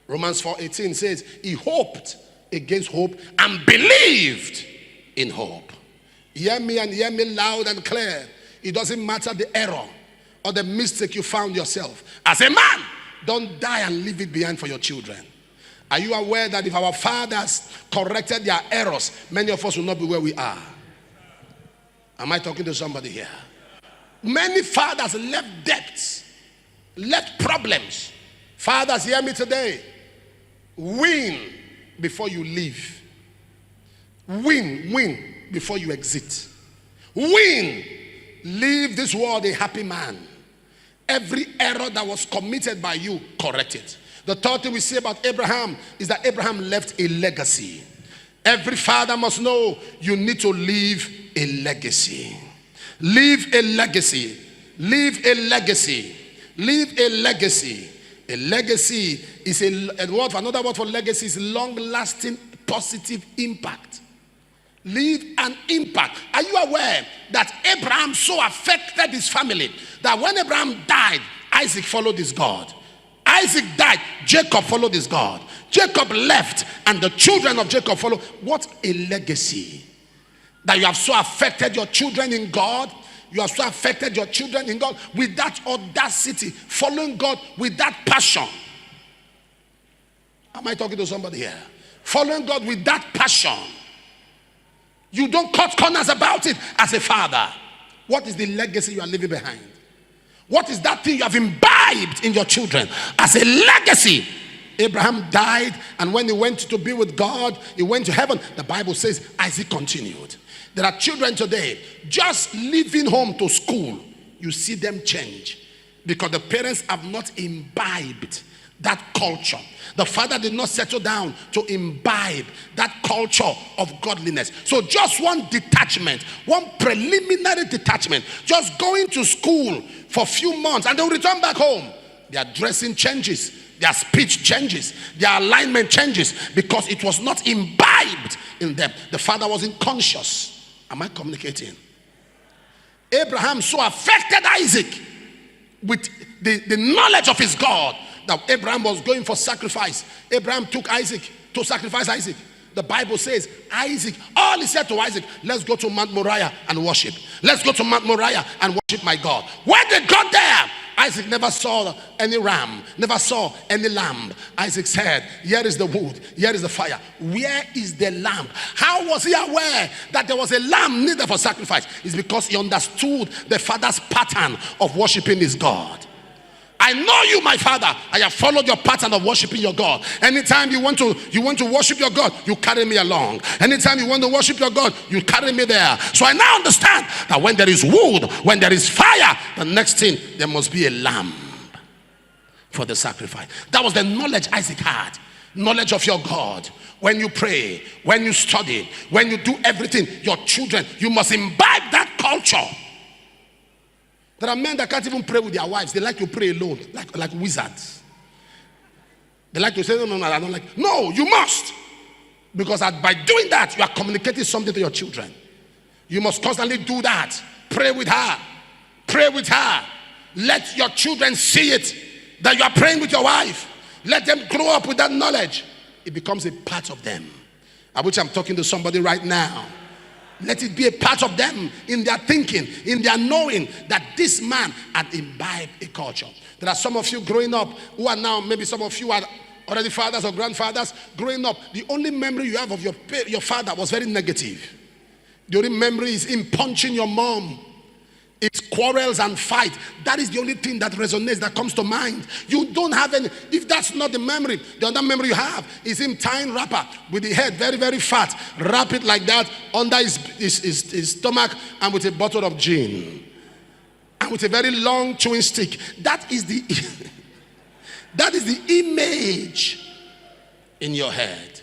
Romans 4:18 says, he hoped against hope and believed in hope. Hear me and hear me loud and clear. It doesn't matter the error or the mistake you found yourself. As a man, don't die and leave it behind for your children. Are you aware that if our fathers corrected their errors, many of us will not be where we are? Am I talking to somebody here? Many fathers left debts, left problems. Fathers, hear me today. Win before you leave. Win before you exit. Win. Leave this world a happy man. Every error that was committed by you, correct it. The third thing we say about Abraham is that Abraham left a legacy. Every father must know you need to leave a legacy. Leave a legacy. Leave a legacy. Leave a legacy. A legacy is another word for legacy is long-lasting positive impact. Leave an impact. Are you aware that Abraham so affected his family that when Abraham died, Isaac followed his God. Isaac died, Jacob followed his God. Jacob left, and the children of Jacob followed. What a legacy. That you have so affected your children in God. You have so affected your children in God with that audacity, following God with that passion. Am I talking to somebody here? Following God with that passion. You don't cut corners about it as a father. What is the legacy you are leaving behind? What is that thing you have imbibed in your children as a legacy? Abraham died, and when he went to be with God, he went to heaven. The Bible says Isaac continued. There are children today, just leaving home to school, you see them change because the parents have not imbibed that culture. The father did not settle down to imbibe that culture of godliness. So just one detachment, one preliminary detachment, just going to school for a few months and they'll return back home. Their dressing changes, their speech changes, their alignment changes because it was not imbibed in them. The father wasn't conscious. Am I communicating? Abraham so affected Isaac with the knowledge of his God that Abraham was going for sacrifice. Abraham took Isaac to sacrifice Isaac. The Bible says Isaac, all he said to Isaac, let's go to Mount Moriah and worship. Let's go to Mount Moriah and worship my God. When they got there, Isaac never saw any ram, never saw any lamb. Isaac said, here is the wood, here is the fire. Where is the lamb? How was he aware that there was a lamb needed for sacrifice? It's because he understood the father's pattern of worshiping his God. I know you, my father. I have followed your pattern of worshiping your God. Anytime you want to worship your God, you carry me along. Anytime you want to worship your God, you carry me there. So I now understand that when there is wood, when there is fire, the next thing, there must be a lamb for the sacrifice. That was the knowledge Isaac had. Knowledge of your God. When you pray, when you study, when you do everything, your children, you must imbibe that culture. There are men that can't even pray with their wives. They like to pray alone, like wizards. They like to say, no, I don't like. No, you must. Because by doing that, you are communicating something to your children. You must constantly do that. Pray with her. Pray with her. Let your children see it, that you are praying with your wife. Let them grow up with that knowledge. It becomes a part of them. I wish I'm talking to somebody right now. Let it be a part of them in their thinking, in their knowing that this man had imbibed a culture. There are some of you growing up who are now, maybe some of you are already fathers or grandfathers. Growing up, the only memory you have of your father was very negative. The only memory is him punching your mom. It's quarrels and fight. That is the only thing that resonates, that comes to mind. You don't have any. If that's not the memory, the other memory you have is him tying wrapper with the head very, very fat. Wrap it like that under his stomach and with a bottle of gin. And with a very long chewing stick. That is the image in your head.